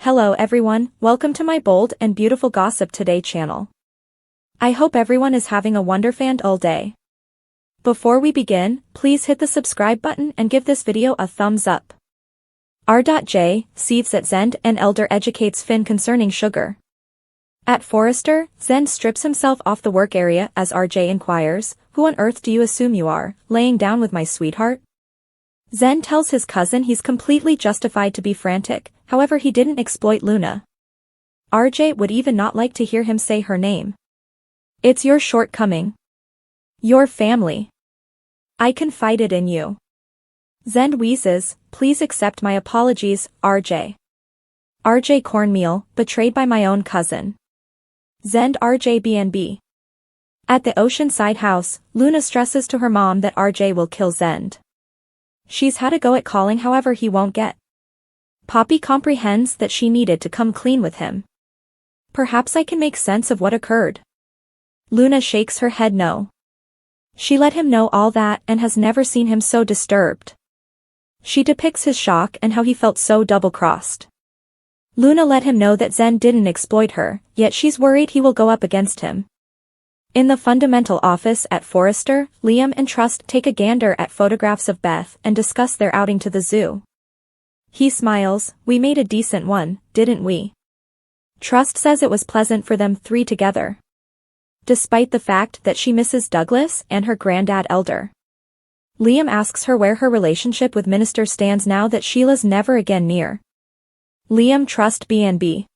Hello everyone, welcome to my bold and beautiful Gossip Today channel. I hope everyone is having a wonderful day. Before we begin, please hit the subscribe button and give this video a thumbs up. R.J. sees that Zende and Elder educates Finn concerning sugar. At Forrester, Zende strips himself off the work area as RJ inquires, "Who on earth do you assume you are, laying down with my sweetheart?" Zende tells his cousin he's completely justified to be frantic, however he didn't exploit Luna. RJ would even not like to hear him say her name. "It's your shortcoming. Your family. I confided in you." Zende wheezes, "Please accept my apologies, RJ. RJ cornmeal, betrayed by my own cousin. Zende RJ BNB. At the Oceanside house, Luna stresses to her mom that RJ will kill Zende. She's had a go at calling, however he won't get. Poppy comprehends that she needed to come clean with him. "Perhaps I can make sense of what occurred." Luna shakes her head no. She let him know all that and has never seen him so disturbed. She depicts his shock and how he felt so double-crossed. Luna let him know that Zende didn't exploit her, yet she's worried he will go up against him. In the fundamental office at Forrester, Liam and Trust take a gander at photographs of Beth and discuss their outing to the zoo. He smiles, "We made a decent one, didn't we?" Trust says it was pleasant for them three together. Despite the fact that she misses Douglas and her granddad Elder. Liam asks her where her relationship with Minister stands now that Sheila's never again near. Liam Trust BNB.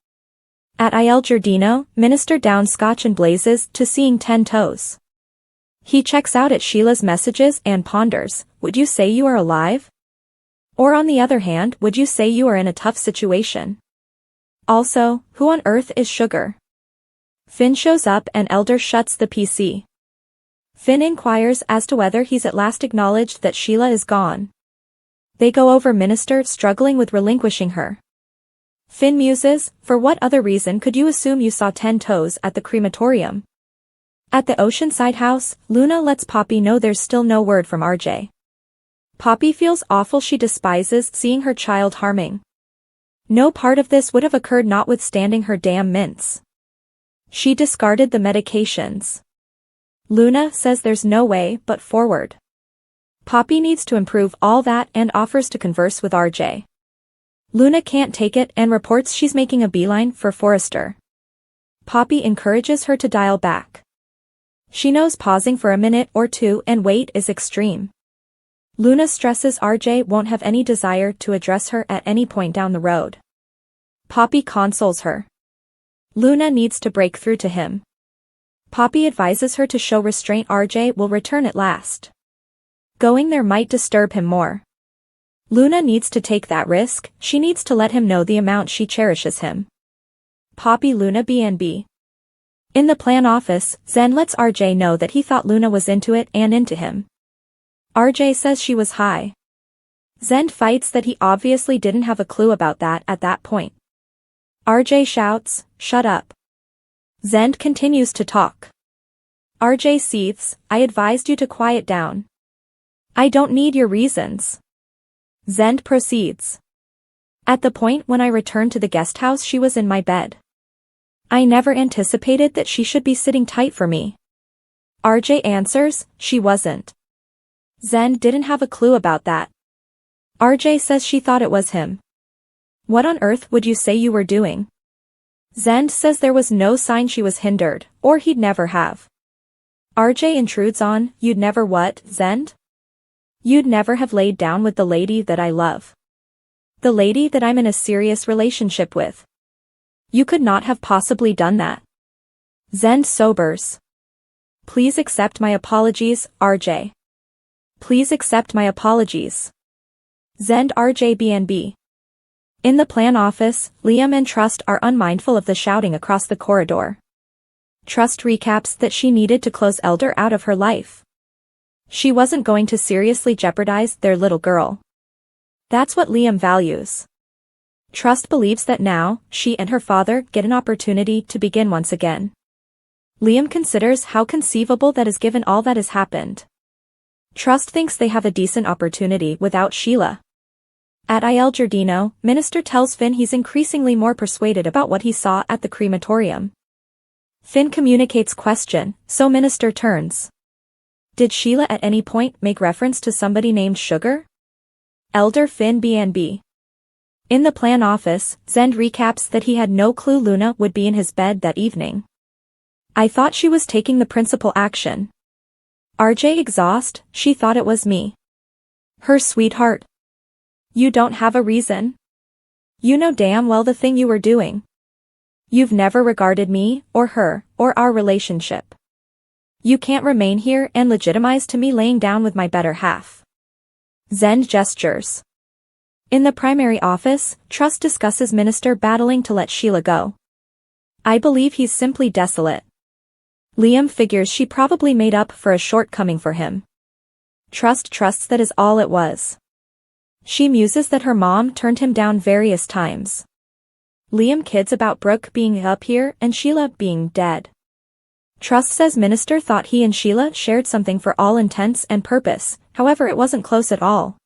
At Il Giardino, Minister downs scotch and blazes to seeing 10 toes. He checks out at Sheila's messages and ponders, "Would you say you are alive? Or on the other hand, would you say you are in a tough situation? Also, who on earth is Sugar?" Finn shows up and Elder shuts the PC. Finn inquires as to whether he's at last acknowledged that Sheila is gone. They go over Minister struggling with relinquishing her. Finn muses, "For what other reason could you assume you saw 10 toes at the crematorium?" At the Oceanside house, Luna lets Poppy know there's still no word from RJ. Poppy feels awful. She despises seeing her child harming. No part of this would have occurred notwithstanding her damn mints. She discarded the medications. Luna says there's no way but forward. Poppy needs to improve all that and offers to converse with RJ. Luna can't take it and reports she's making a beeline for Forrester. Poppy encourages her to dial back. She knows pausing for a minute or two and wait is extreme. Luna stresses RJ won't have any desire to address her at any point down the road. Poppy consoles her. Luna needs to break through to him. Poppy advises her to show restraint. RJ will return at last. Going there might disturb him more. Luna needs to take that risk. She needs to let him know the amount she cherishes him. Poppy Luna BNB. In the plan office, Zende lets RJ know that he thought Luna was into it and into him. RJ says she was high. Zende fights that he obviously didn't have a clue about that at that point. RJ shouts, "Shut up." Zende continues to talk. RJ seethes, "I advised you to quiet down. I don't need your reasons." Zende proceeds. "At the point when I returned to the guest house, she was in my bed. I never anticipated that she should be sitting tight for me." RJ answers, "She wasn't." Zende didn't have a clue about that. RJ says she thought it was him. "What on earth would you say you were doing?" Zende says there was no sign she was hindered, or he'd never have. RJ intrudes on, "You'd never what, Zende? You'd never have laid down with the lady that I love. The lady that I'm in a serious relationship with. You could not have possibly done that." Zende sobers. "Please accept my apologies, RJ. Please accept my apologies." Zende RJ BNB. In the plan office, Liam and Trust are unmindful of the shouting across the corridor. Trust recaps that she needed to close Elder out of her life. She wasn't going to seriously jeopardize their little girl. That's what Liam values. Trust believes that now, she and her father get an opportunity to begin once again. Liam considers how conceivable that is given all that has happened. Trust thinks they have a decent opportunity without Sheila. At Il Giardino, Minister tells Finn he's increasingly more persuaded about what he saw at the crematorium. Finn communicates question, so Minister turns. Did Sheila at any point make reference to somebody named Sugar? Elder Finn B&B. In the plan office, Zende recaps that he had no clue Luna would be in his bed that evening. I thought she was taking the principal action. RJ exhaust, she thought it was me. Her sweetheart. You don't have a reason. You know damn well the thing you were doing. You've never regarded me, or her, or our relationship. You can't remain here and legitimize to me laying down with my better half. Zende gestures. In the primary office, Trust discusses Minister battling to let Sheila go. I believe he's simply desolate. Liam figures she probably made up for a shortcoming for him. Trust trusts that is all it was. She muses that her mom turned him down various times. Liam kids about Brooke being up here and Sheila being dead. Trust says Minister thought he and Sheila shared something for all intents and purpose, however it wasn't close at all.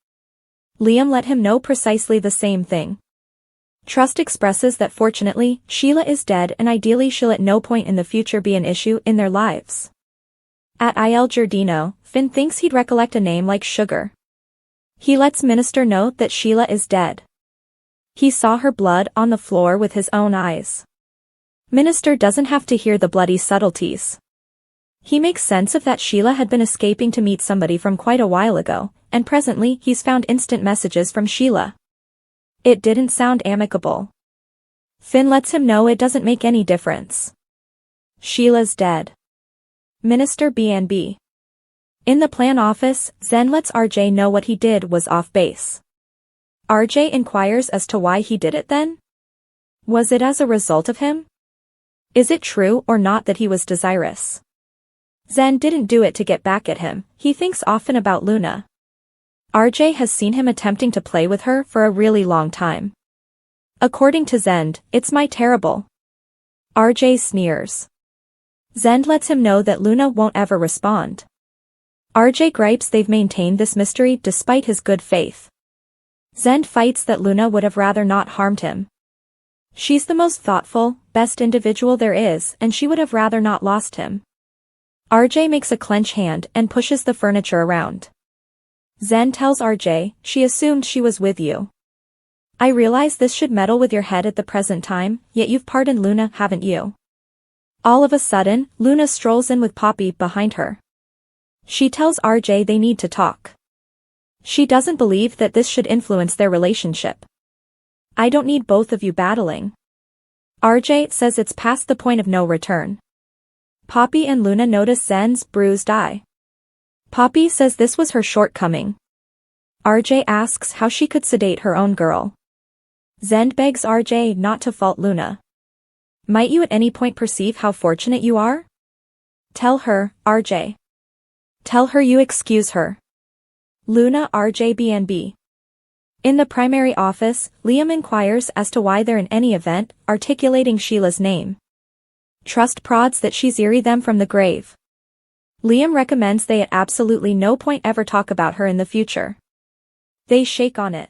Liam let him know precisely the same thing. Trust expresses that fortunately, Sheila is dead and ideally she'll at no point in the future be an issue in their lives. At Il Giardino, Finn thinks he'd recollect a name like Sugar. He lets Minister know that Sheila is dead. He saw her blood on the floor with his own eyes. Minister doesn't have to hear the bloody subtleties. He makes sense of that Sheila had been escaping to meet somebody from quite a while ago, and presently he's found instant messages from Sheila. It didn't sound amicable. Finn lets him know it doesn't make any difference. Sheila's dead. Minister B&B. In the plan office, Zende lets RJ know what he did was off base. RJ inquires as to why he did it then? Was it as a result of him? Is it true or not that he was desirous? Zende didn't do it to get back at him, he thinks often about Luna. RJ has seen him attempting to play with her for a really long time. According to Zende, it's my terrible. RJ sneers. Zende lets him know that Luna won't ever respond. RJ gripes they've maintained this mystery despite his good faith. Zende fights that Luna would have rather not harmed him. She's the most thoughtful, best individual there is and she would have rather not lost him. RJ makes a clench hand and pushes the furniture around. Zende tells RJ, she assumed she was with you. I realize this should meddle with your head at the present time, yet you've pardoned Luna, haven't you? All of a sudden, Luna strolls in with Poppy behind her. She tells RJ they need to talk. She doesn't believe that this should influence their relationship. I don't need both of you battling. RJ says it's past the point of no return. Poppy and Luna notice Zende's bruised eye. Poppy says this was her shortcoming. RJ asks how she could sedate her own girl. Zende begs RJ not to fault Luna. Might you at any point perceive how fortunate you are? Tell her, RJ. Tell her you excuse her. Luna RJ B&B. In the primary office, Liam inquires as to why they're in any event, articulating Sheila's name. Trust prods that she's eerie them from the grave. Liam recommends they at absolutely no point ever talk about her in the future. They shake on it.